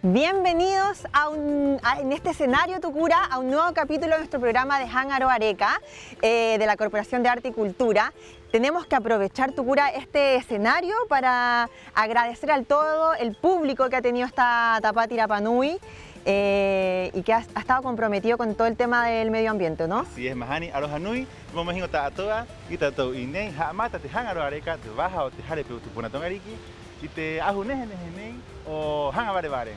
Bienvenidos en este escenario Tucura a un nuevo capítulo de nuestro programa de Jángaro Areca de la Corporación de Arte y Cultura. Tenemos que aprovechar Tucura este escenario para agradecer al todo el público que ha tenido esta Tapati Rapa Nui y que ha estado comprometido con todo el tema del medio ambiente, ¿no? Así es, Mahani, Aloha Nui, vamos a toda y tato inei, hamata te Jángaro Areca, te baja o te jare peutupuna tongariki y te ajunejenejene o hangabarebare.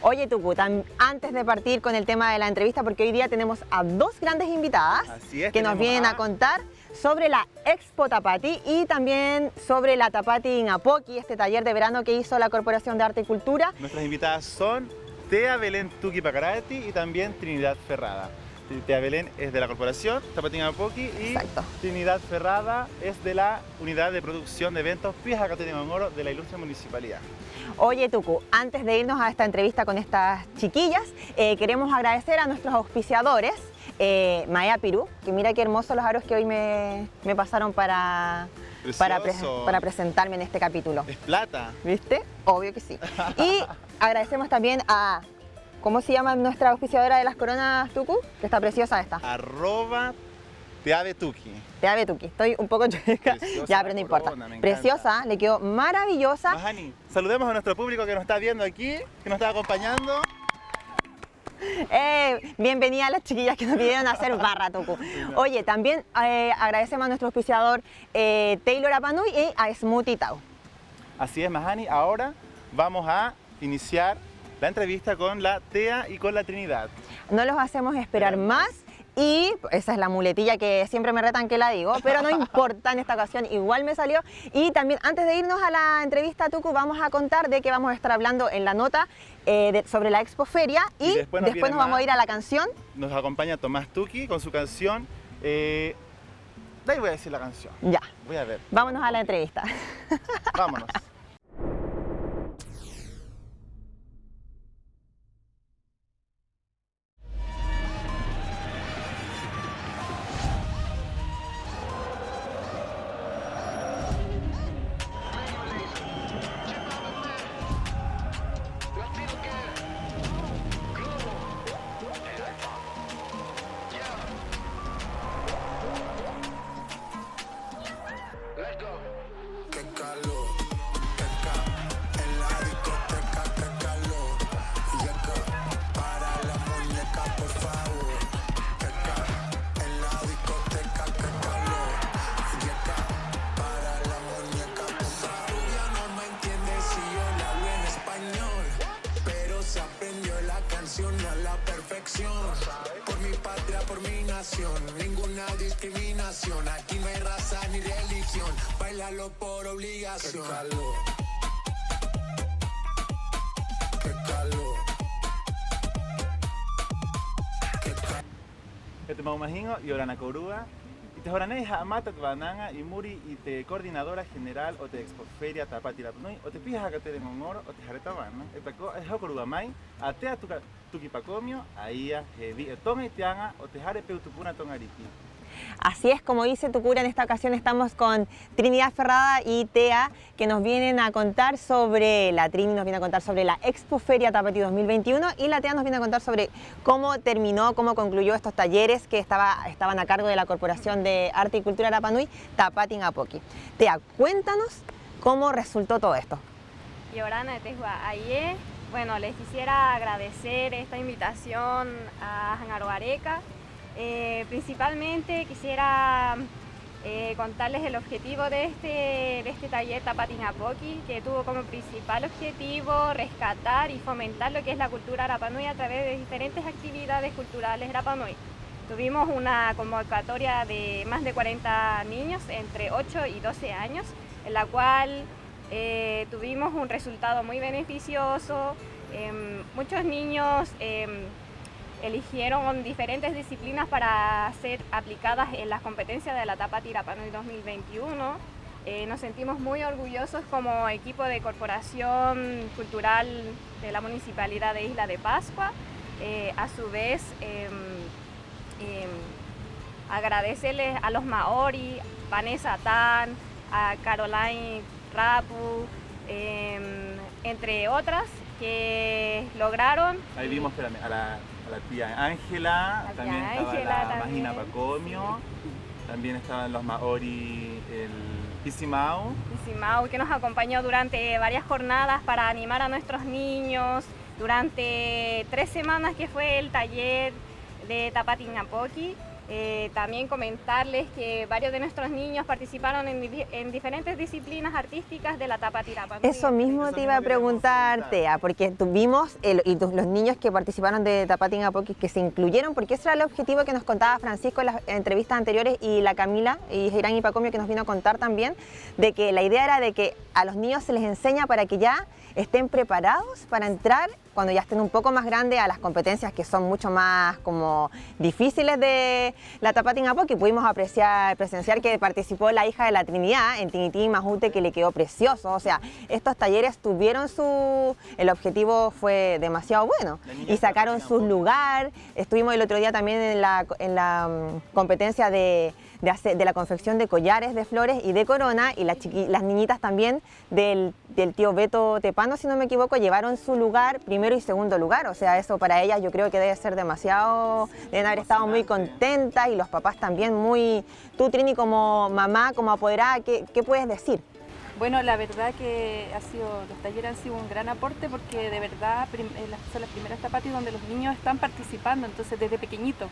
Oye Tucu, antes de partir con el tema de la entrevista, porque hoy día tenemos a dos grandes invitadas que nos vienen a contar sobre la Expo Tapati y también sobre la Tapati Ingapoki, este taller de verano que hizo la Corporación de Arte y Cultura. Nuestras invitadas son Tea Belén Tuki Pacarati y también Trinidad Ferrada. Tea Belén es de la Corporación Tapati Ingapoki y Trinidad Ferrada es de la Unidad de Producción de Eventos Pijacatenengoro de la Ilustre Municipalidad. Oye Tucu, antes de irnos a esta entrevista con estas chiquillas, queremos agradecer a nuestros auspiciadores, Maya Pirú, que mira qué hermosos los aros que hoy me pasaron para presentarme en este capítulo. Es plata. ¿Viste? Obvio que sí. Y agradecemos también a, ¿cómo se llama nuestra auspiciadora de las coronas Tucu? Que está preciosa esta. @Teabetuki. Teabetuki, estoy un poco chueca, ya, pero no importa. Preciosa, le quedó maravillosa. Mahani, saludemos a nuestro público que nos está viendo aquí, que nos está acompañando. Bienvenida a las chiquillas que nos vinieron a hacer barra Tucu. Oye, también agradecemos a nuestro auspiciador Taylor Rapa Nui y a Smoothie Tau. Así es, Mahani, ahora vamos a iniciar la entrevista con la Tea y con la Trinidad. No los hacemos esperar más. Y esa es la muletilla que siempre me retan que la digo, pero no importa, en esta ocasión igual me salió. Y también antes de irnos a la entrevista Tucu, vamos a contar de que vamos a estar hablando en la nota sobre la Expoferia y después nos vamos a ir a la canción. Nos acompaña Tomás Tuki con su canción. De ahí voy a decir la canción. Ya. Voy a ver. Vámonos a la entrevista. Vámonos. Por mi patria, por mi nación, ninguna discriminación. Aquí no hay raza ni religión, bailalo por obligación. Qué calor, qué calor, qué calor. Este Maumajingo y Orana Corúa. Y te jorané Hamata Bananga y Muri y te coordinadora general o te Expoferia Tapati Rapa Nui o te pijas acá te de Mongoro o te jaretabana. Etaco es Hokorubamai, atea Tuki Pacomio, ahí a Hevi, Tonga y Tianga o te jare Peutupuna Tongariki. Así es, como dice Tucura, en esta ocasión estamos con Trinidad Ferrada y Tea, que nos vienen a contar sobre, la Trini nos viene a contar sobre la Expoferia Tapati 2021 y la Tea nos viene a contar sobre cómo terminó, cómo concluyó estos talleres que estaban a cargo de la Corporación de Arte y Cultura Rapa Nui, Tapati Ingapoki. Tea, cuéntanos cómo resultó todo esto. Y ahora, ayer, bueno, les quisiera agradecer esta invitación a Jángaro Areca. Principalmente quisiera contarles el objetivo de este taller Tapati Ingapoki, que tuvo como principal objetivo rescatar y fomentar lo que es la cultura Rapa Nui a través de diferentes actividades culturales Rapa Nui. Tuvimos una convocatoria de más de 40 niños entre 8 y 12 años, en la cual tuvimos un resultado muy beneficioso. Muchos niños eligieron diferentes disciplinas para ser aplicadas en las competencias de la Tapati Rapa Nui 2021. Nos sentimos muy orgullosos como equipo de Corporación Cultural de la Municipalidad de Isla de Pascua. A su vez, agradecerles a los maori, Vanessa Tan, a Caroline Rapu, entre otras, que lograron. Ahí vimos, espérame, a la tía Ángela, también estaba la Magina Pacomio, también estaban los maori, el Pisimao. Pisimao, que nos acompañó durante varias jornadas para animar a nuestros niños, durante 3 semanas que fue el taller de Tapatinapoki. También comentarles que varios de nuestros niños participaron en diferentes disciplinas artísticas de la Tapati Rapa Nui. Eso mismo te iba a preguntar, Tea, porque tuvimos los niños que participaron de Tapatinapoki que se incluyeron, porque ese era el objetivo que nos contaba Francisco en las entrevistas anteriores y la Camila y Jairán y Pacomio que nos vino a contar también, de que la idea era de que a los niños se les enseña para que ya estén preparados para entrar cuando ya estén un poco más grandes a las competencias que son mucho más como difíciles de la Tapatinapoki. Pudimos presenciar que participó la hija de la Trinidad en Tinití Majute, que le quedó precioso. O sea, estos talleres tuvieron el objetivo fue demasiado bueno y sacaron su lugar. Estuvimos el otro día también en la competencia de la confección de collares de flores y de corona, y las niñitas también del tío Beto Tepano, si no me equivoco, llevaron su lugar, primero y segundo lugar. O sea, eso para ellas yo creo que debe ser demasiado, deben haber estado muy contentas, y los papás también muy. Tú, Trini, como mamá, como apoderada, ¿qué puedes decir? Bueno, la verdad que los talleres han sido un gran aporte, porque de verdad son las primeras tapatis donde los niños están participando, entonces desde pequeñito.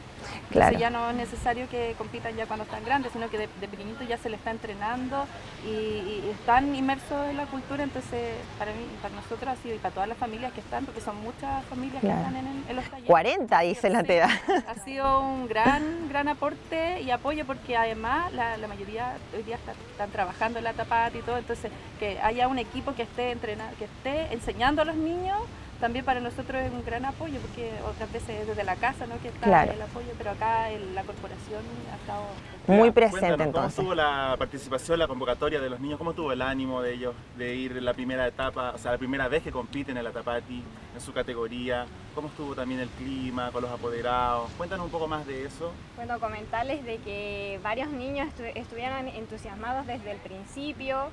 Claro. Entonces ya no es necesario que compitan ya cuando están grandes, sino que de pequeñito ya se les está entrenando y están inmersos en la cultura. Entonces para mí, para nosotros ha sido, y para todas las familias que están, porque son muchas familias Claro. que están en los talleres. 40, dice la Tea. Ha sido un gran aporte y apoyo, porque además la mayoría hoy día están trabajando en la tapati y todo, entonces que haya un equipo que esté entrenando, que esté enseñando a los niños, también para nosotros es un gran apoyo, porque otras veces desde la casa, ¿no?, que está Claro. el apoyo, pero acá la corporación ha estado Muy presente. Cuéntanos, entonces. ¿cómo estuvo la participación, la convocatoria de los niños? ¿Cómo estuvo el ánimo de ellos de ir en la primera etapa, o sea, la primera vez que compiten en la Tapati, en su categoría? ¿Cómo estuvo también el clima con los apoderados? Cuéntanos un poco más de eso. Bueno, comentarles de que varios niños estuvieron entusiasmados desde el principio.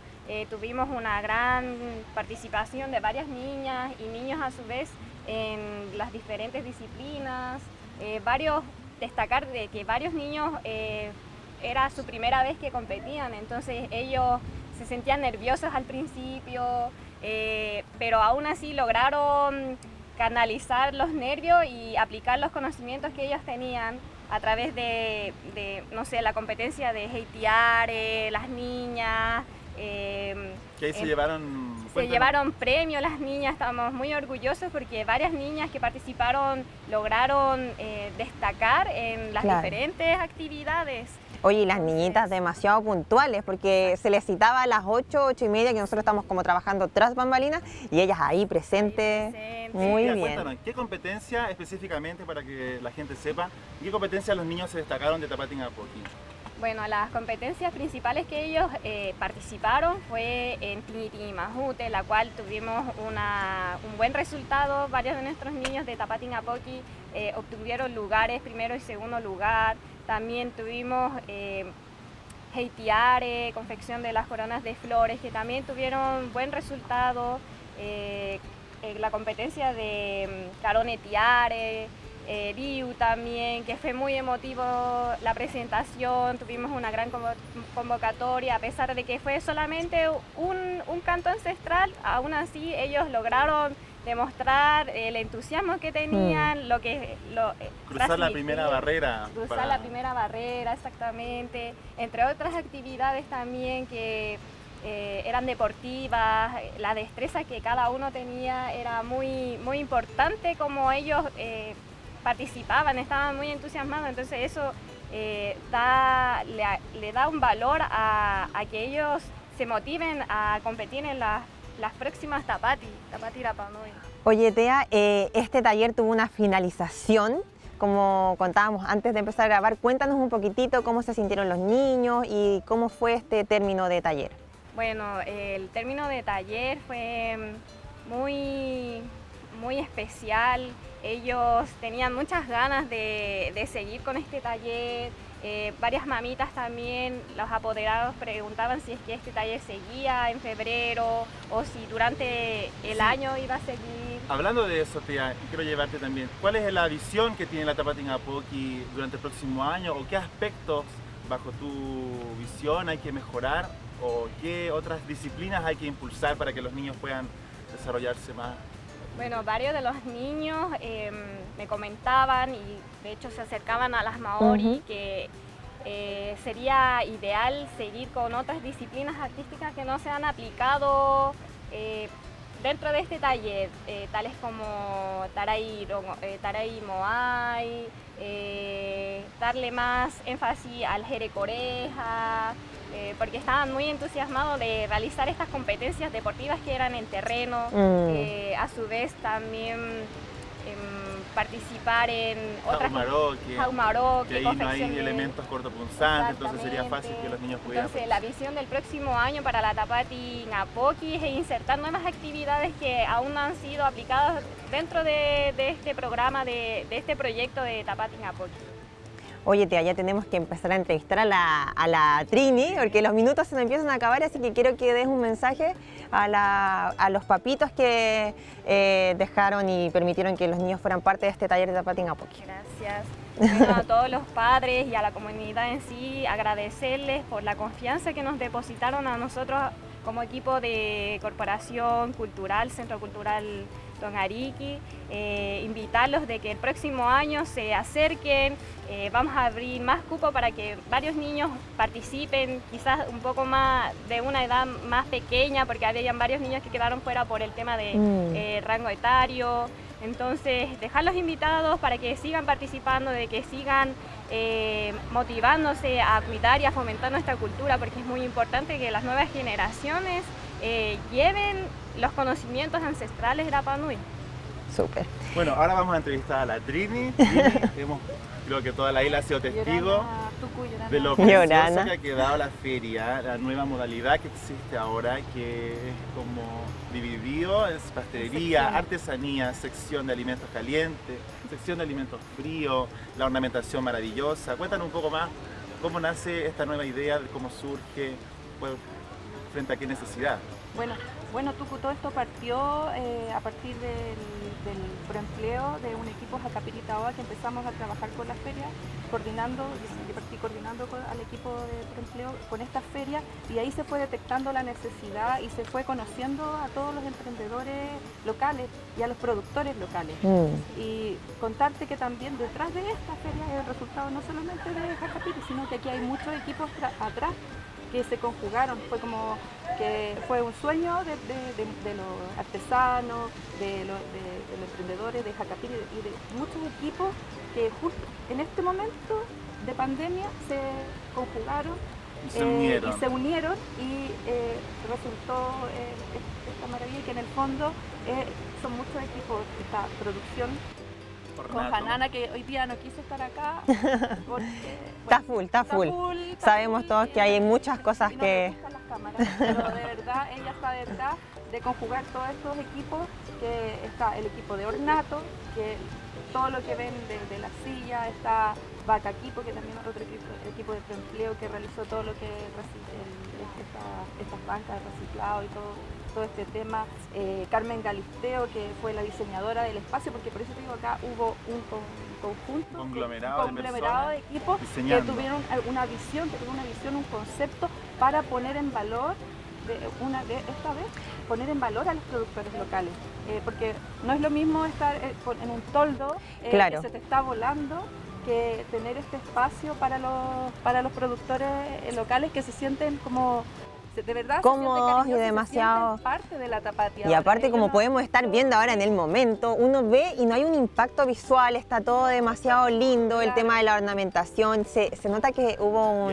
Tuvimos una gran participación de varias niñas y niños a su vez en las diferentes disciplinas. Destacar de que varios niños era su primera vez que competían, entonces ellos se sentían nerviosos al principio, pero aún así lograron canalizar los nervios y aplicar los conocimientos que ellos tenían a través de no sé, la competencia de Heitiare, las niñas. Que ahí se llevaron premios las niñas, estamos muy orgullosos porque varias niñas que participaron lograron destacar en las Claro. diferentes actividades. Oye, y las niñitas demasiado puntuales, porque se les citaba a las 8, 8:30, que nosotros estamos como trabajando tras bambalinas, y ellas ahí presentes. Muy Ya, bien. cuéntanos, ¿qué competencia específicamente, para que la gente sepa, qué competencia los niños se destacaron de Tapatinapoki? Bueno, las competencias principales que ellos participaron fue en Tinití Majute, la cual tuvimos un buen resultado. Varios de nuestros niños de Tapatinapoki obtuvieron lugares, primero y segundo lugar. También tuvimos Heitiare, confección de las coronas de flores, que también tuvieron buen resultado. La competencia de Caronetiare, Riu también, que fue muy emotivo la presentación. Tuvimos una gran convocatoria, a pesar de que fue solamente un canto ancestral, aún así ellos lograron demostrar el entusiasmo que tenían, Cruzar la primera barrera. Cruzar la primera barrera, exactamente. Entre otras actividades también que eran deportivas, la destreza que cada uno tenía era muy importante, como ellos participaban, estaban muy entusiasmados, entonces eso le da un valor a que ellos se motiven a competir en las próximas Tapati Rapa Nui. Oye, Tea, este taller tuvo una finalización, como contábamos antes de empezar a grabar. Cuéntanos un poquitito cómo se sintieron los niños y cómo fue este término de taller. Bueno, el término de taller fue muy especial. ellos tenían muchas ganas de seguir con este taller. Varias mamitas también, los apoderados preguntaban si es que este taller seguía en febrero o si durante el año iba a seguir. Hablando de eso, tía, quiero llevarte también. ¿Cuál es la visión que tiene la Tapatín Apoqui durante el próximo año o qué aspectos bajo tu visión hay que mejorar o qué otras disciplinas hay que impulsar para que los niños puedan desarrollarse más? Bueno, varios de los niños me comentaban y de hecho se acercaban a las Maori que sería ideal seguir con otras disciplinas artísticas que no se han aplicado dentro de este taller, tales como Tarai Moai, darle más énfasis al Jerecoreja, porque estaban muy entusiasmados de realizar estas competencias deportivas que eran en terreno, a su vez también participar en otras Jaumaroque, que ahí no hay elementos cortopunzantes, entonces sería fácil que los niños pudieran. Entonces la visión del próximo año para la Tapatín Apoqui es insertar nuevas actividades que aún no han sido aplicadas dentro de este programa, de este proyecto de Tapatín Apoqui. Oye, tía, ya tenemos que empezar a entrevistar a la Trini, porque los minutos se nos empiezan a acabar, así que quiero que des un mensaje a los papitos que dejaron y permitieron que los niños fueran parte de este taller de Tapatín Apoqui. Gracias. Bueno, a todos los padres y a la comunidad en sí, agradecerles por la confianza que nos depositaron a nosotros como equipo de Corporación Cultural, Centro Cultural Don Ariqui, invitarlos de que el próximo año se acerquen, vamos a abrir más cupo para que varios niños participen, quizás un poco más de una edad más pequeña, porque habían varios niños que quedaron fuera por el tema de rango etario. Entonces, dejarlos invitados para que sigan participando, de que sigan motivándose a cuidar y a fomentar nuestra cultura, porque es muy importante que las nuevas generaciones lleven los conocimientos ancestrales de Rapa Nui. Súper. Bueno, ahora vamos a entrevistar a la Trini. Creo que toda la isla ha sido testigo de lo preciosa que ha quedado la feria, la nueva modalidad que existe ahora, que es como dividido, es pastelería, artesanía, sección de alimentos calientes, sección de alimentos fríos, la ornamentación maravillosa. Cuéntanos un poco más cómo nace esta nueva idea, cómo surge, frente a qué necesidad. Bueno, Tucu, todo esto partió a partir del proempleo de un equipo Jacapiri Taoa que empezamos a trabajar con la feria, yo partí coordinando al equipo de proempleo con esta feria y ahí se fue detectando la necesidad y se fue conociendo a todos los emprendedores locales y a los productores locales. Y contarte que también detrás de esta feria es el resultado no solamente de Jacapiri, sino que aquí hay muchos equipos atrás que se conjugaron, fue como que fue un sueño de los artesanos, de los emprendedores de Jacapiri y de muchos equipos que justo en este momento de pandemia se conjugaron y se unieron y resultó esta maravilla que en el fondo son muchos equipos, esta producción. Con Hanana, que hoy día no quiso estar acá porque está full. Sabemos todos que hay muchas cosas que... No las cámaras, pero de verdad ella está detrás de conjugar todos estos equipos, que está el equipo de ornato, que todo lo que ven de la silla, está Vaca Equipo, que también es otro equipo de preempleo que realizó todo lo que estas bancas de reciclado y todo este tema, Carmen Galisteo, que fue la diseñadora del espacio, porque por eso te digo, acá hubo un conglomerado de equipos que tuvieron una visión, un concepto para poner en valor, esta vez, poner en valor a los productores locales, porque no es lo mismo estar en un toldo que se te está volando, que tener este espacio para los productores locales que se sienten como... de verdad cómodos y demasiado parte de la Tapatía. Y aparte, como podemos estar viendo ahora en el momento, uno ve y no hay un impacto visual, está todo demasiado lindo, el tema de la ornamentación, se nota que hubo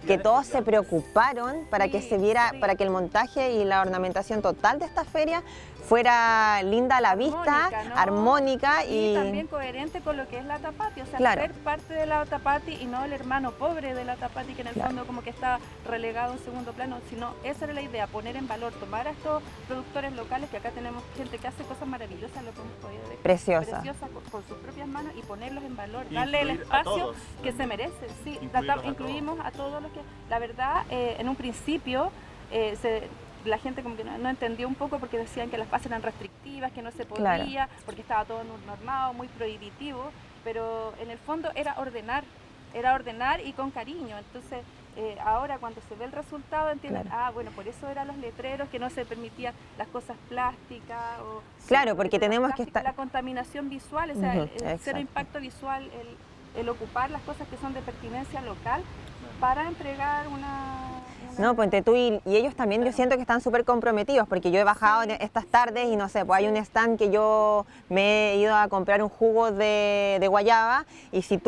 que todos se preocuparon para que se viera, para que el montaje y la ornamentación total de esta feria fuera linda a la vista, Armónica, ¿no? armónica Y también coherente con lo que es la Tapati, o sea, Claro. ser parte de la Tapati y no el hermano pobre de la Tapati que en el Claro. fondo como que está relegado en segundo plano, sino esa era la idea, poner en valor, tomar a estos productores locales, que acá tenemos gente que hace cosas maravillosas, lo que hemos podido ver, Preciosa. preciosas con sus propias manos y ponerlos en valor, darle el Incluir a espacio todos. que se merecen, sí, Incluirlos a incluimos a todos los que, la verdad, en un principio la gente como que no entendió un poco porque decían que las pases eran restrictivas, que no se podía, Claro. porque estaba todo normado, muy prohibitivo, pero en el fondo era ordenar y con cariño. Entonces, ahora cuando se ve el resultado entienden, Claro. bueno, por eso eran los letreros, que no se permitían las cosas plásticas. Claro, porque tenemos que estar... La contaminación visual, o sea, Ujú, el cero exacto. impacto visual, el ocupar las cosas que son de pertinencia local para entregar una No, ponte tú y ellos también yo siento que están súper comprometidos porque yo he bajado en estas tardes y no sé, pues hay un stand que yo me he ido a comprar un jugo de guayaba y si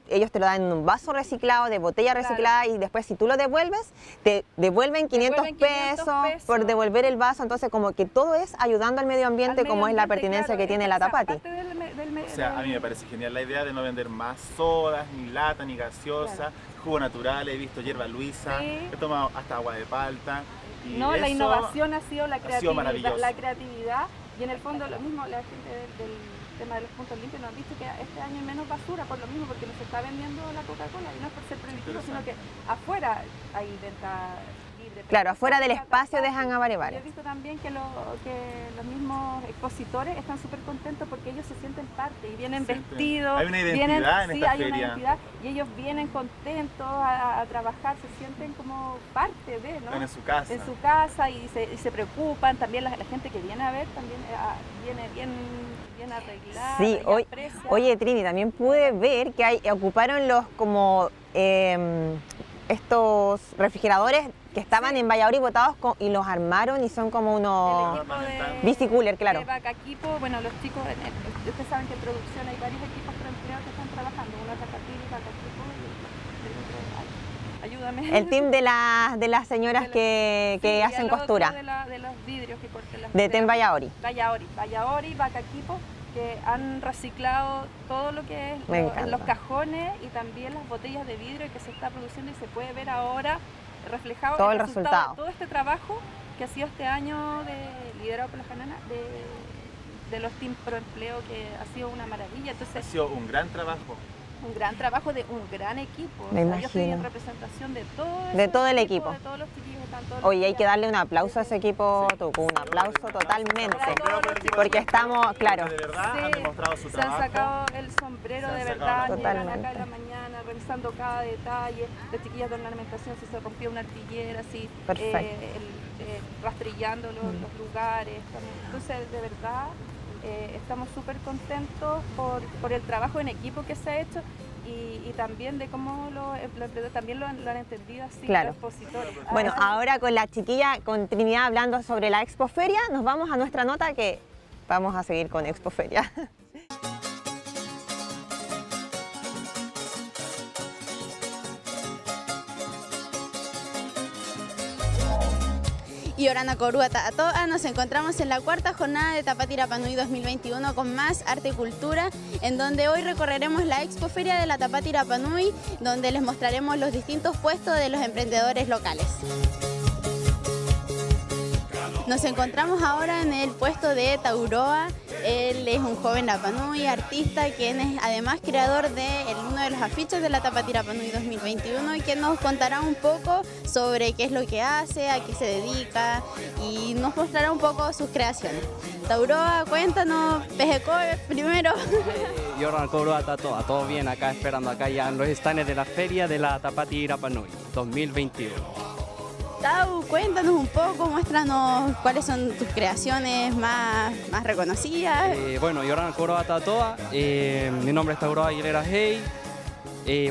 ellos te lo dan en un vaso reciclado, de botella Claro. reciclada y después si tú lo devuelves, te devuelven 500 pesos por devolver el vaso, entonces como que todo es ayudando al medio ambiente como es la pertinencia que tiene la Tapati. O sea, a mí me parece genial la idea de no vender más sodas, ni lata, ni gaseosa, jugo natural, he visto hierba luisa, Sí. he tomado hasta agua de palta. Y No, la eso innovación ha sido la ha sido maravilloso. creatividad y en el fondo lo mismo la gente del tema de los puntos limpios nos ha dicho que este año hay menos basura por lo mismo porque no se está vendiendo la Coca-Cola y no es por ser prohibitivo, sino que afuera hay venta libre. Claro, afuera del espacio Tapati. dejan a bares. Yo he visto también que los mismos expositores están súper contentos porque ellos se sienten parte y vienen Sienten. vestidos. Hay una identidad en esta hay una feria. identidad y ellos vienen contentos a trabajar, se sienten como parte de, ¿no? Están en su casa. En su casa y se preocupan. También la gente que viene a ver también viene bien arreglada. Sí, y aprecia. oye Trini, también pude ver que ocuparon los como estos refrigeradores que estaban en Valladolid botados y los armaron y son como El unos equipo de bicicooler, claro. de Bacaquipo, bueno, los chicos, ustedes saben que en producción hay varios equipos preempleados que están trabajando, uno es Bacaquipo, Bacaquipo y el otro, ayúdame. El team de las señoras Sí, que y hacen el otro costura de los vidrios que cortan las de Ten Valladolid. Valladolid, Bacaquipo, que han reciclado todo lo que es Me encanta. los cajones y también las botellas de vidrio que se está produciendo y se puede ver ahora reflejado Todo el de resultado. todo este trabajo que ha sido este año liderado por la Janana de los teams pro empleo, que ha sido una maravilla. Ha Entonces, sido un gran trabajo. un gran trabajo de un gran equipo. Me Yo estoy en imagino. representación de todo el equipo. de todos los chiquillos que están todos Oye, los hay que días. darle un aplauso a ese equipo, Tucu, un aplauso totalmente. Porque estamos, claro, De verdad han Sí, demostrado su se han trabajo. sacado el sombrero Se han de sacado verdad, la llegan Totalmente. acá en la mañana revisando cada detalle, las chiquillas de ornamentación, si se rompió una artillera, si Perfecto. rastrillando los lugares. Entonces, de verdad, estamos súper contentos por el trabajo en equipo que se ha hecho y también de cómo los emprendedores también lo han entendido así, Claro. los expositores. Bueno, Ah, ahora con la chiquilla, con Trinidad hablando sobre la Expoferia, nos vamos a nuestra nota que vamos a seguir con Expoferia. Y Orana Corúa Tatoa, nos encontramos en la cuarta jornada de Tapati Rapa Nui 2021 con más arte y cultura, en donde hoy recorreremos la Expoferia de la Tapati Rapa Nui, donde les mostraremos los distintos puestos de los emprendedores locales. Nos encontramos ahora en el puesto de Tauroa. Él es un joven Rapa Nui, artista, quien es además creador de uno de los afiches de la Tapati Rapa Nui 2021 y quien nos contará un poco sobre qué es lo que hace, a qué se dedica y nos mostrará un poco sus creaciones. Tauroa, cuéntanos, Pejeco primero. Y ahora Corúa Tatoa, todo bien acá, esperando acá ya en los stands de la feria de la Tapati Rapa Nui 2021. Tau, cuéntanos un poco, muéstranos cuáles son tus creaciones más reconocidas. Bueno, yo ahora Corúa Tatoa, mi nombre es Tauroa Aguilera Hey.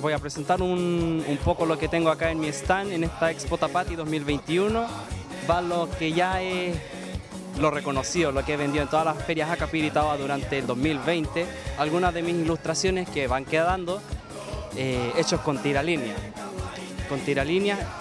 Voy a presentar un poco lo que tengo acá en mi stand en esta Expo Tapati 2021. Va lo que ya es lo reconocido, lo que he vendido en todas las ferias acá Piritaoa durante el 2020. Algunas de mis ilustraciones que van quedando hechos con tiralínea.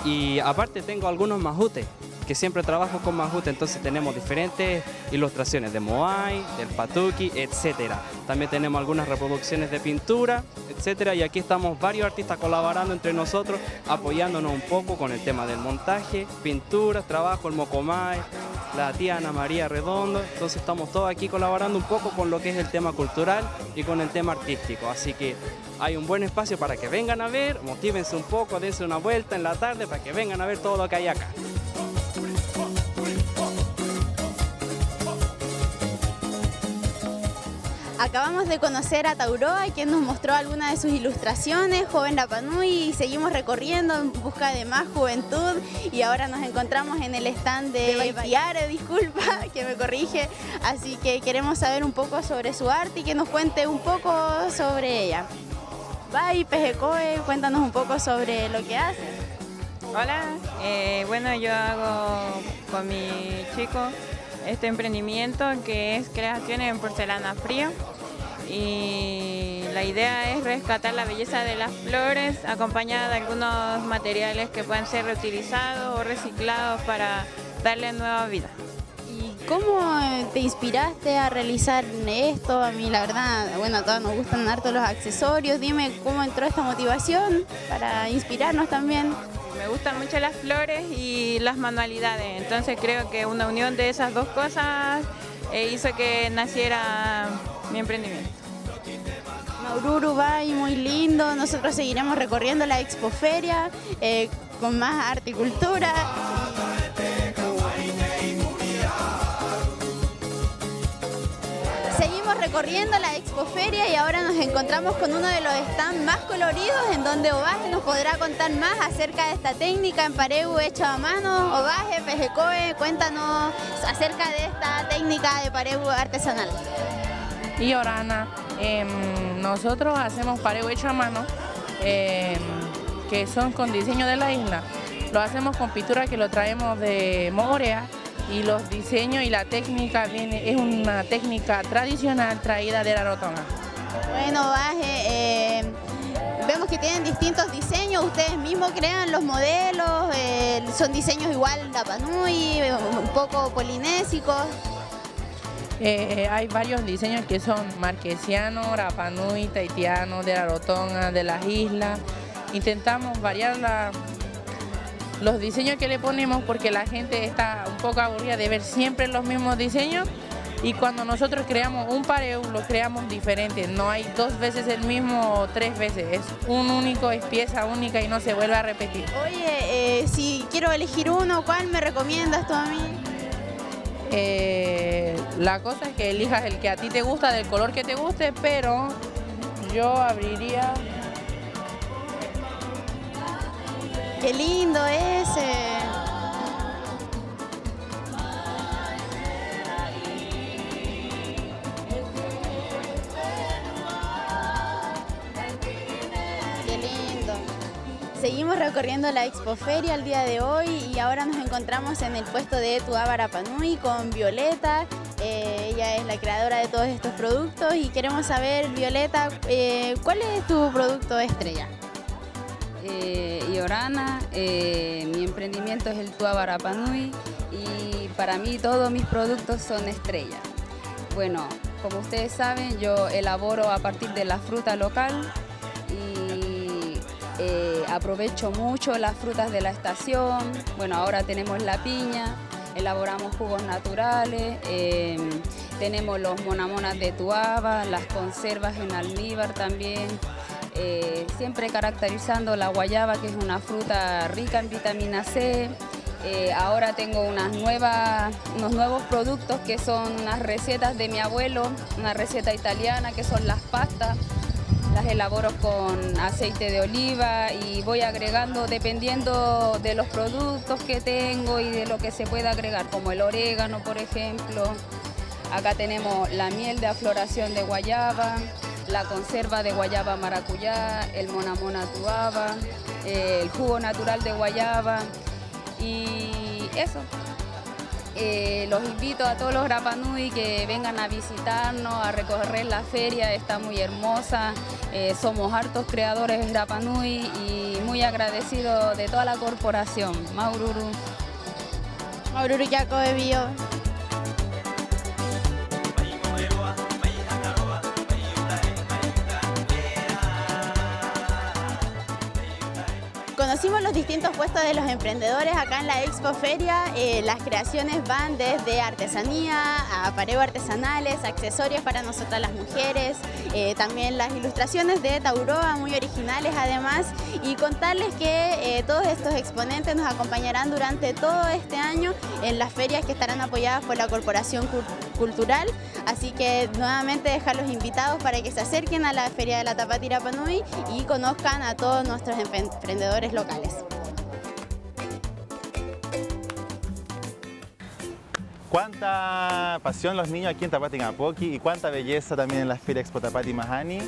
Y aparte tengo algunos majutes que siempre trabajo con Mahout, entonces tenemos diferentes ilustraciones de Moai, del Patuki, etcétera. También tenemos algunas reproducciones de pintura, etcétera, y aquí estamos varios artistas colaborando entre nosotros, apoyándonos un poco con el tema del montaje, pintura, trabajo, el Mocomai, la tía Ana María Redondo, entonces estamos todos aquí colaborando un poco con lo que es el tema cultural y con el tema artístico, así que hay un buen espacio para que vengan a ver, motívense un poco, dense una vuelta en la tarde para que vengan a ver todo lo que hay acá. Acabamos de conocer a Tauroa, quien nos mostró algunas de sus ilustraciones, joven Rapa Nui, y seguimos recorriendo en busca de más juventud y ahora nos encontramos en el stand de Tiare, disculpa, que me corrige, así que queremos saber un poco sobre su arte y que nos cuente un poco sobre ella. Bye, Pejecoe, cuéntanos un poco sobre lo que hace. Hola, bueno, yo hago con mi chico este emprendimiento que es creaciones en porcelana fría y la idea es rescatar la belleza de las flores acompañada de algunos materiales que puedan ser reutilizados o reciclados para darle nueva vida. ¿Y cómo te inspiraste a realizar esto? A mí la verdad, bueno, a todos nos gustan harto los accesorios. Dime cómo entró esta motivación para inspirarnos también. Me gustan mucho las flores y las manualidades, entonces creo que una unión de esas dos cosas hizo que naciera mi emprendimiento. Maururu, bye, muy lindo. Nosotros seguiremos recorriendo la expoferia con más arte y cultura. Seguimos recorriendo la expoferia y ahora nos encontramos con uno de los stands más coloridos en donde Ovaje nos podrá contar más acerca de esta técnica en pareu hecho a mano. Ovaje, Pejecoe, cuéntanos acerca de esta técnica de pareu artesanal. Y Orana, nosotros hacemos pareu hecho a mano, que son con diseño de la isla. Lo hacemos con pintura que lo traemos de Morea. Y los diseños y la técnica es una técnica tradicional traída de la Rarotonga. Bueno, Baje, vemos que tienen distintos diseños, ustedes mismos crean los modelos, son diseños igual Rapa Nui, un poco polinésicos. Hay varios diseños que son marquesianos, Rapa Nui, tahitianos, de la Rarotonga, de las islas. Intentamos variar los diseños que le ponemos porque la gente está un poco aburrida de ver siempre los mismos diseños y cuando nosotros creamos un pareu lo creamos diferente, no hay 2 veces el mismo o 3 veces, es un único, es pieza única y no se vuelve a repetir. Oye, si quiero elegir uno, ¿cuál me recomiendas tú a mí? La cosa es que elijas el que a ti te gusta, del color que te guste, pero yo abriría... ¡Qué lindo ese! ¡Qué lindo! Seguimos recorriendo la expoferia el día de hoy y ahora nos encontramos en el puesto de Tuaba Rapa Nui con Violeta. Ella es la creadora de todos estos productos y queremos saber, Violeta, ¿cuál es tu producto estrella? Orana, mi emprendimiento es el Tuaba Rapa Nui y para mí todos mis productos son estrellas. Bueno, como ustedes saben, yo elaboro a partir de la fruta local y aprovecho mucho las frutas de la estación. Bueno, ahora tenemos la piña, elaboramos jugos naturales, tenemos los monamonas de Tuaba, las conservas en almíbar también. Siempre caracterizando la guayaba, que es una fruta rica en vitamina C. Ahora tengo unos nuevos productos que son unas recetas de mi abuelo, una receta italiana que son las pastas. Las elaboro con aceite de oliva y voy agregando dependiendo de los productos que tengo y de lo que se pueda agregar, como el orégano, por ejemplo. Acá tenemos la miel de afloración de guayaba, la conserva de guayaba maracuyá, el monamona tuaba, el jugo natural de guayaba y eso. Los invito a todos los Rapa Nui que vengan a visitarnos, a recorrer la feria, está muy hermosa. Somos hartos creadores de Rapa Nui y muy agradecidos de toda la corporación. Maururu. Oruruyako Ebio. Conocimos los distintos puestos de los emprendedores acá en la Expoferia. Las creaciones van desde artesanía a aparejos artesanales, accesorios para nosotras las mujeres, también las ilustraciones de Tauroa, muy originales además, y contarles que todos estos exponentes nos acompañarán durante todo este año en las ferias que estarán apoyadas por la Corporación Cultural, así que nuevamente dejarlos invitados para que se acerquen a la Feria de la Tapati Rapa Nui y conozcan a todos nuestros emprendedores locales. Cuánta pasión los niños aquí en Tapatingapoqui y cuánta belleza también en la Feria Expo Tapati Mahani.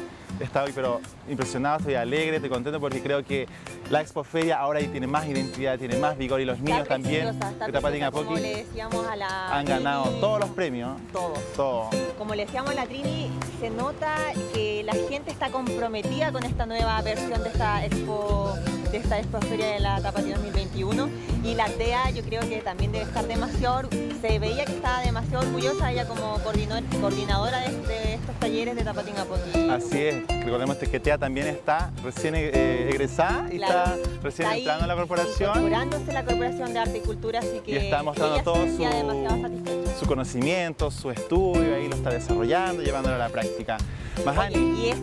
Estoy pero impresionado, estoy alegre, estoy contento porque creo que la Expoferia ahora tiene más identidad, tiene más vigor y los niños también de Tapatingapoqui como le decíamos a la han ganado Trini, todos los premios. Todos. Como le decíamos a la Trini, se nota que la gente está comprometida con esta nueva versión de esta Expoferia de la Tapati 2021 y la TEA yo creo que también debe estar demasiado, se veía que estaba demasiado orgullosa ella como coordinadora de estos talleres de Tapatingapoqui. Así es, recordemos que TEA también está recién egresada y Claro, está recién está ahí entrando a la corporación. Incorporándose la Corporación de Arte y Cultura, así que Y está mostrando ella todo se sentía demasiado satisfecha. su conocimiento, su estudio, ahí lo está desarrollando, llevándolo a la práctica. Mahani. Oye,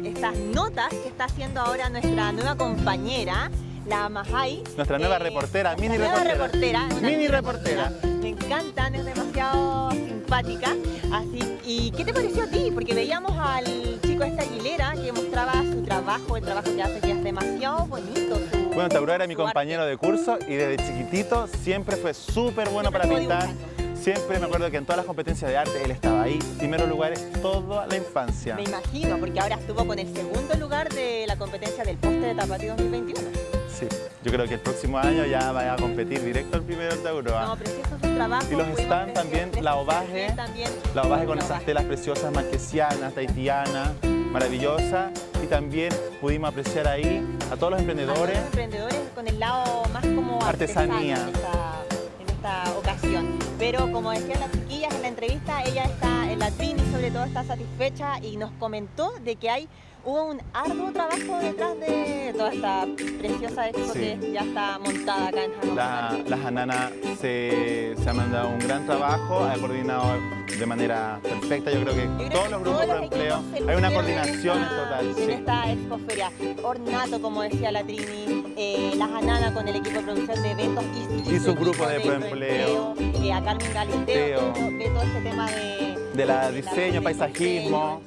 y estas notas que está haciendo ahora nuestra nueva compañera, la Mahai. Nuestra nueva reportera, mini nueva reportera. una Mini reportera. Me encantan, es demasiado simpática. Así, ¿y qué te pareció a ti? Porque veíamos al chico Aguilera que mostraba su trabajo, el trabajo que hace, que es demasiado bonito. Bueno, Tauroa era mi compañero de curso y desde chiquitito siempre fue súper bueno para pintar. Siempre me acuerdo que en todas las competencias de arte él estaba ahí, primeros lugares toda la infancia. Me imagino, porque ahora estuvo con el segundo lugar de la competencia del poste de Tapati 2021. Sí, yo creo que el próximo año ya va a competir directo al primero de Tauroa. No, precioso su trabajo. Y los stands también, la Ovaje con esas telas preciosas marquesianas, tahitianas, maravillosas. Y también pudimos apreciar ahí a todos los emprendedores. A los emprendedores con el lado más como artesanía. En esta ocasión. Pero como decían las chiquillas en la entrevista, ella está, la Trini sobre todo está satisfecha y nos comentó de que hubo un arduo trabajo detrás de toda esta preciosa expo que ya está montada acá en Hanoi. Las Ananas se han mandado un gran trabajo, ha coordinado de manera perfecta. Yo creo que todos los grupos de empleo, hay una coordinación total. En esta expoferia, Ornato, como decía la Trini, las Ananas con el equipo de producción de eventos y su grupo de proempleo, a Carmen Galisteo, ve todo este tema de diseño, paisajismo.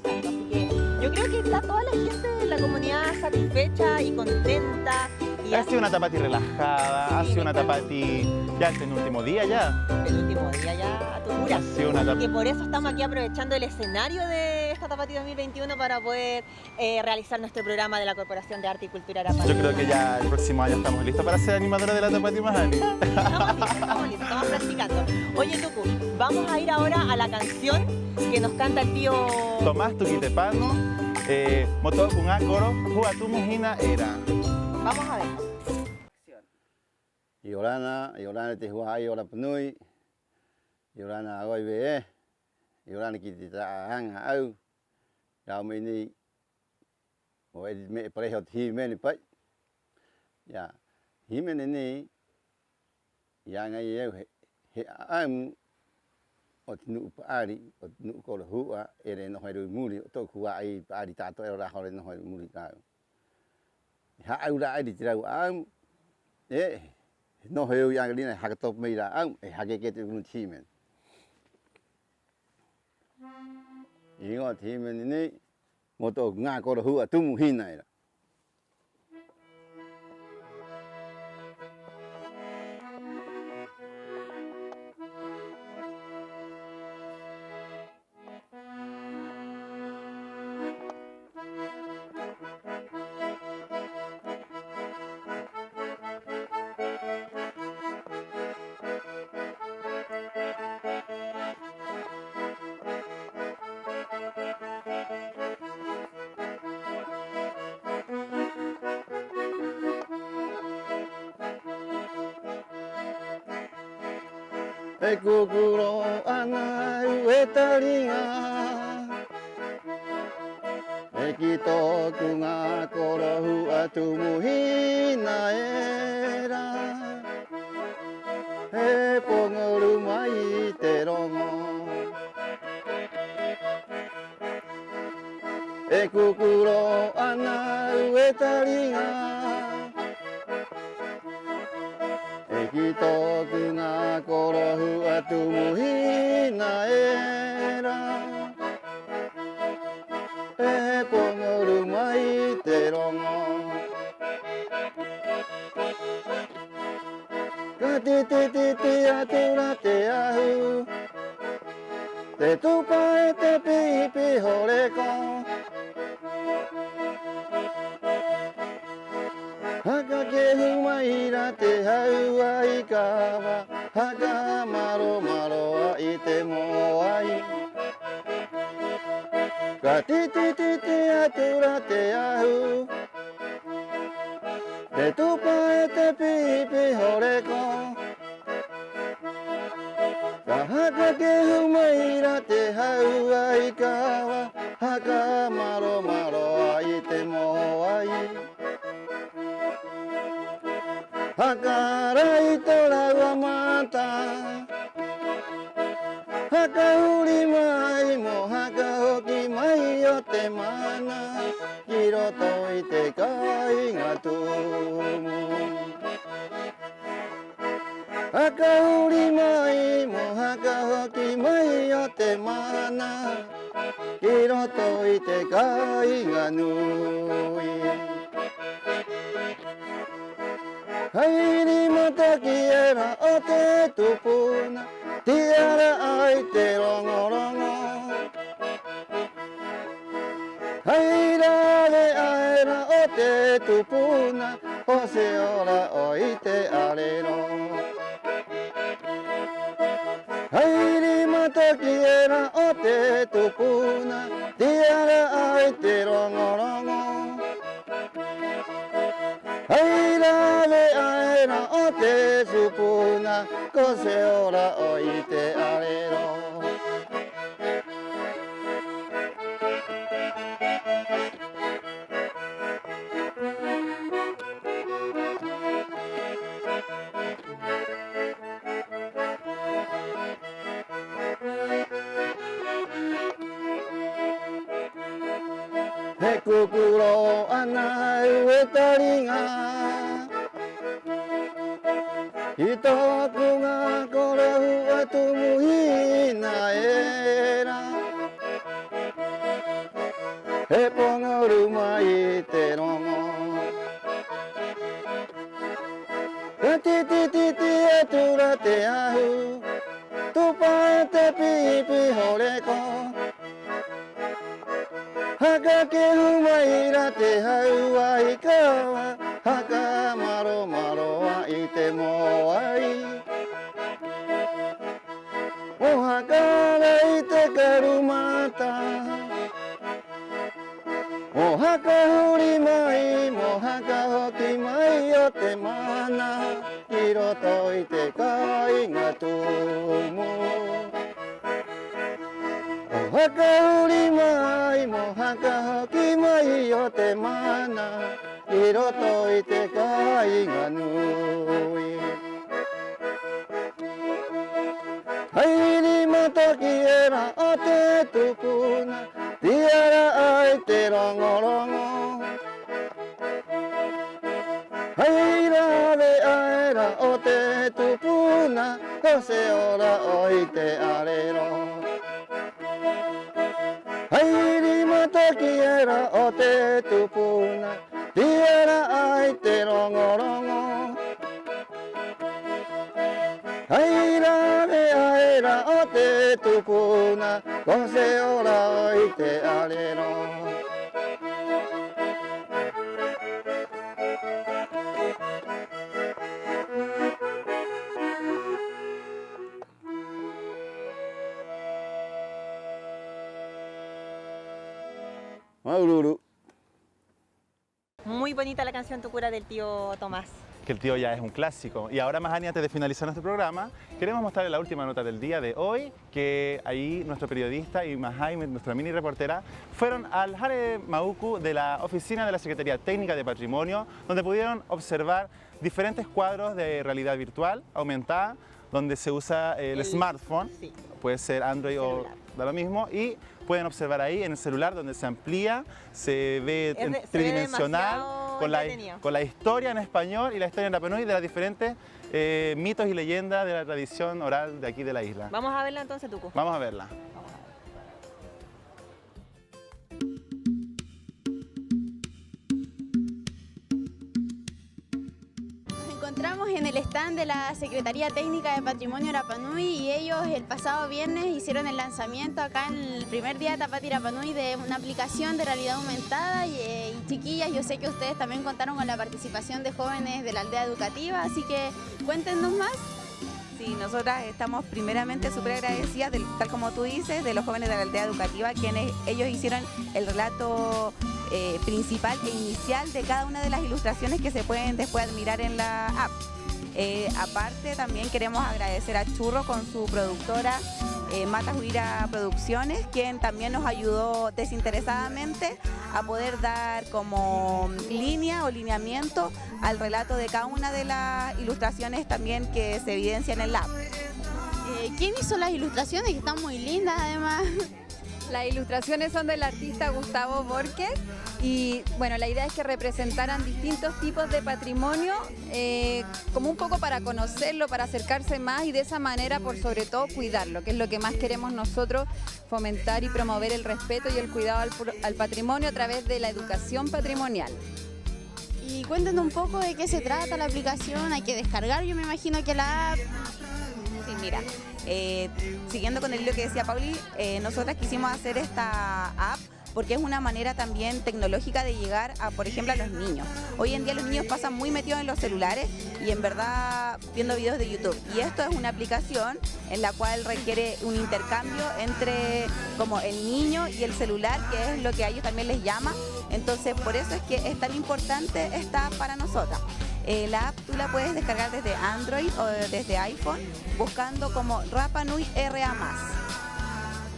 Yo creo que está toda la gente de la comunidad satisfecha y contenta. Ha sido una Tapati relajada, ha sido una Tapati ya el penúltimo día ya. Penúltimo día ya a tu cura. Ha sido una que por eso estamos aquí aprovechando el escenario de esta Tapati 2021 para poder realizar nuestro programa de la Corporación de Arte y Cultura Arapa. Yo creo que ya el próximo año estamos listos para ser animadora de la Tapati Mahani. Estamos listos, estamos practicando. Oye, Tuku, vamos a ir ahora a la canción que nos canta el tío Tomás Tuquitepano, Moto con Acoro, Jugatumujina era. Vamos a ver. Yorana te hua Yora Panui, Yorana Goibe, Yorana Kitita Hanga Au, Yaumini, or me preho he many put. Ya, he many young I'm what new party, what new call who are in the Muli, talk who I party tato or a hole in the Muli. I would I'm no hell young Lina Hagatop made out a Hagaget team. You got him in the moto Nako who are two Muhina. E kukuro ana ue taringa E kitoku nga korohu atu muhina era E pongoru mai te rongo E kukuro ana ue taringa E kitoku nga korohu atu muhina era E pongoru mai te rongo Ka ti atura te ahu Te tupa e te pipi horeko Haka ke humaira te haua i kawa Haka maro maro a i te moai Ka ti atura te ahu Te tupa e te pipi horeko Ka haka ke humaira te haua i kawa Haka maro maro a i te moai Haka rai tora ua mata Haka uri mai mo haka hoki mai o te mana Kiroto i te kai ngā tumu Haka uri mai mo haka hoki mai o te mana Kiroto i te kai ngā nui Hairi mataki era o te tupuna Tiara ai te rongorongo Haira de aera o te tupuna O se ora o i te arero Hairi mataki era o te tupuna Tiara ai te rongorongo Haira de aera o te supuna Ko se ora o i te arero He kukuro ana ue taringa Hitoku nga korohu atu muhina era He pongoru mai te rongo Ka ti atura te ahu Tupa e te pipi horeko Haka ke humaira te haua i kawa Haka maro maro a i te moai O haka rei te karumata O haka huri mai mo haka hoki mai o te mana Kiroto i te kai ngā tumu Haka uri mai mo haka hoki mai o te mana I roto i te kai ngā nui Hairi mataki era o te tupuna Tiara ai te rongorongo Haira de aera o te tupuna Ko se ora o i te arero Hairi mataki era o te tupuna Tiara ai te rongorongo Haira de aera o te tupuna Ko se ora o i te arero Maururu. Muy bonita la canción Tucura del tío Tomás. que el tío ya es un clásico. Y ahora, Mahani, antes de finalizar nuestro programa, queremos mostrarle la última nota del día de hoy, que ahí nuestro periodista y Mahai, nuestra mini reportera, fueron al Hare Mauku de la oficina de la Secretaría Técnica de Patrimonio, donde pudieron observar diferentes cuadros de realidad virtual aumentada, donde se usa el smartphone, sí. Puede ser Android Celular. o da lo mismo, y pueden observar ahí en el celular donde se amplía, se ve tridimensional, con la historia en español y la historia en Rapa Nui de las diferentes mitos y leyendas de la tradición oral de aquí de la isla. Vamos a verla entonces, Tucu. Vamos a verla. Encontramos en el stand de la Secretaría Técnica de Patrimonio Rapa Nui y ellos el pasado viernes hicieron el lanzamiento acá en el primer día de Tapati Rapa Nui de una aplicación de realidad aumentada y chiquillas, yo sé que ustedes también contaron con la participación de jóvenes de la aldea educativa, así que cuéntenos más. Sí, nosotras estamos primeramente súper agradecidas, tal como tú dices, de los jóvenes de la aldea educativa, quienes ellos hicieron el relato principal e inicial de cada una de las ilustraciones que se pueden después admirar en la app. Aparte, también queremos agradecer a Churro con su productora Mata Juira Producciones, quien también nos ayudó desinteresadamente a poder dar como línea o lineamiento al relato de cada una de las ilustraciones también que se evidencian en la app. ¿Quién hizo las ilustraciones? Que están muy lindas además. Las ilustraciones son del artista Gustavo Borges y bueno, la idea es que representaran distintos tipos de patrimonio como un poco para conocerlo, para acercarse más y de esa manera por sobre todo cuidarlo, que es lo que más queremos nosotros, fomentar y promover el respeto y el cuidado al patrimonio a través de la educación patrimonial. Y cuéntenos un poco de qué se trata la aplicación, hay que descargar, yo me imagino que la app. Sí, mira, siguiendo con el hilo que decía Pauli, nosotras quisimos hacer esta app porque es una manera también tecnológica de llegar a, por ejemplo, a los niños. Hoy en día los niños pasan muy metidos en los celulares y en verdad viendo videos de YouTube. Y esto es una aplicación en la cual requiere un intercambio entre como el niño y el celular, que es lo que a ellos también les llama. Entonces, por eso es que es tan importante esta app para nosotras. La app tú la puedes descargar desde Android o desde iPhone buscando como Rapa Nui RA+.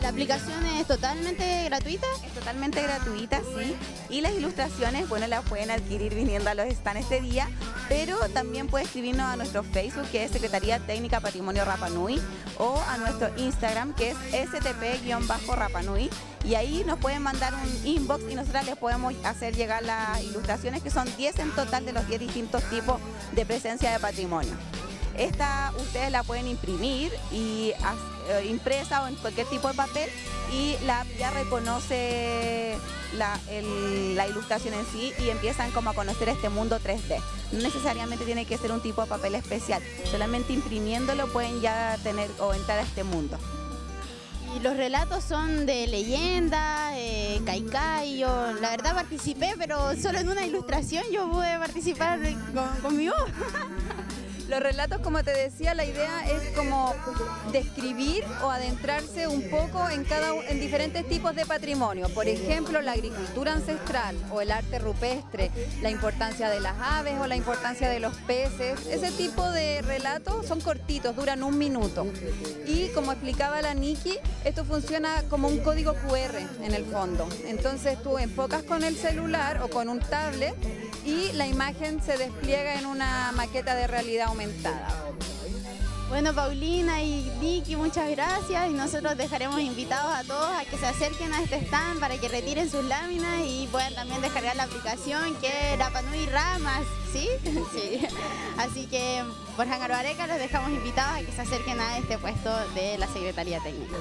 ¿La aplicación es totalmente gratuita? Es totalmente gratuita, sí. Y las ilustraciones, bueno, las pueden adquirir viniendo a los stands este día, pero también puede escribirnos a nuestro Facebook, que es Secretaría Técnica Patrimonio Rapa Nui, o a nuestro Instagram, que es stp_Rapa Nui, y ahí nos pueden mandar un inbox y nosotros les podemos hacer llegar las ilustraciones, que son 10 en total de los 10 distintos tipos de presencia de patrimonio. Esta ustedes la pueden imprimir y impresa o en cualquier tipo de papel y la app ya reconoce la ilustración en sí y empiezan como a conocer este mundo 3D. No necesariamente tiene que ser un tipo de papel especial, solamente imprimiéndolo pueden ya tener o entrar a este mundo. Y los relatos son de leyenda, Kaikai, yo la verdad participé, pero solo en una ilustración yo pude participar con mi voz. Los relatos, como te decía, la idea es como describir o adentrarse un poco en diferentes tipos de patrimonio. Por ejemplo, la agricultura ancestral o el arte rupestre, la importancia de las aves o la importancia de los peces. Ese tipo de relatos son cortitos, duran 1 minuto. Y como explicaba la Nikki, esto funciona como un código QR en el fondo. Entonces tú enfocas con el celular o con un tablet y la imagen se despliega en una maqueta de realidad aumentada. Bueno, Paulina y Vicky, muchas gracias y nosotros dejaremos invitados a todos a que se acerquen a este stand para que retiren sus láminas y puedan también descargar la aplicación que es Rapa Nui Ramas, ¿sí? Sí. Así que por Hangaroareca los dejamos invitados a que se acerquen a este puesto de la Secretaría Técnica.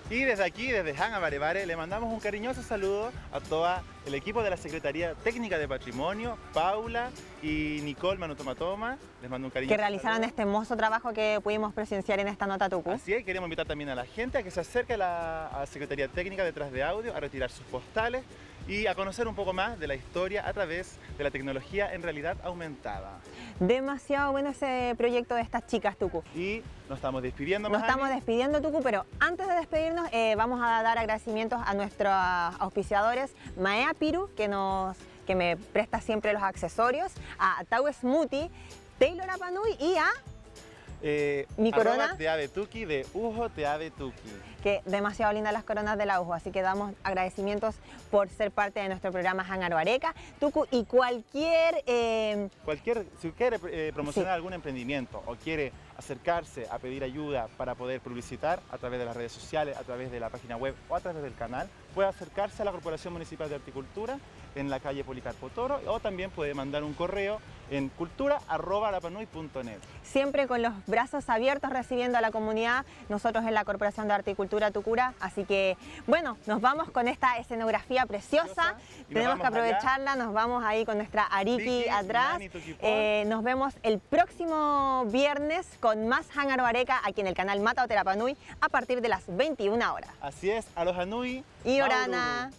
Y desde aquí, desde Hanga Barebare, le mandamos un cariñoso saludo a todo el equipo de la Secretaría Técnica de Patrimonio, Paula y Nicole Manutomatoma. Les mando un cariñoso que realizaron este hermoso trabajo que pudimos presenciar en esta nota Tucu. Así es, queremos invitar también a la gente a que se acerque a la Secretaría Técnica detrás de audio, a retirar sus postales y a conocer un poco más de la historia a través de la tecnología en realidad aumentada. Demasiado bueno ese proyecto de estas chicas, Tucu. Y nos estamos despidiendo, Nos estamos despidiendo, Tucu, pero antes de despedirnos vamos a dar agradecimientos a nuestros auspiciadores, Maea Piru, que que me presta siempre los accesorios, a Tau Smoothie, Taylor Rapanui y a mi corona Tea de Tuki de Ujo Tea de Tuki. Que demasiado lindas las coronas de la UJO, así que damos agradecimientos por ser parte de nuestro programa Hangar Areca, Tuku, y si quiere promocionar algún emprendimiento o quiere acercarse a pedir ayuda para poder publicitar a través de las redes sociales, a través de la página web o a través del canal, puede acercarse a la Corporación Municipal de Horticultura en la calle Policarpo Toro, o también puede mandar un correo en cultura@arapanui.net. Siempre con los brazos abiertos recibiendo a la comunidad, nosotros en la Corporación de Horticultura Tucura, así que bueno, nos vamos con esta escenografía preciosa, tenemos que aprovecharla, nos vamos ahí con nuestra Ariki atrás, nos vemos el próximo viernes con más Hangar Areca aquí en el canal Mata Otera Rapanui a partir de las 21 horas. Así es, Aloha Nui y Orana.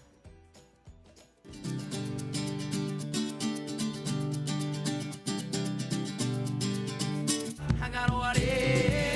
Hangar Areca.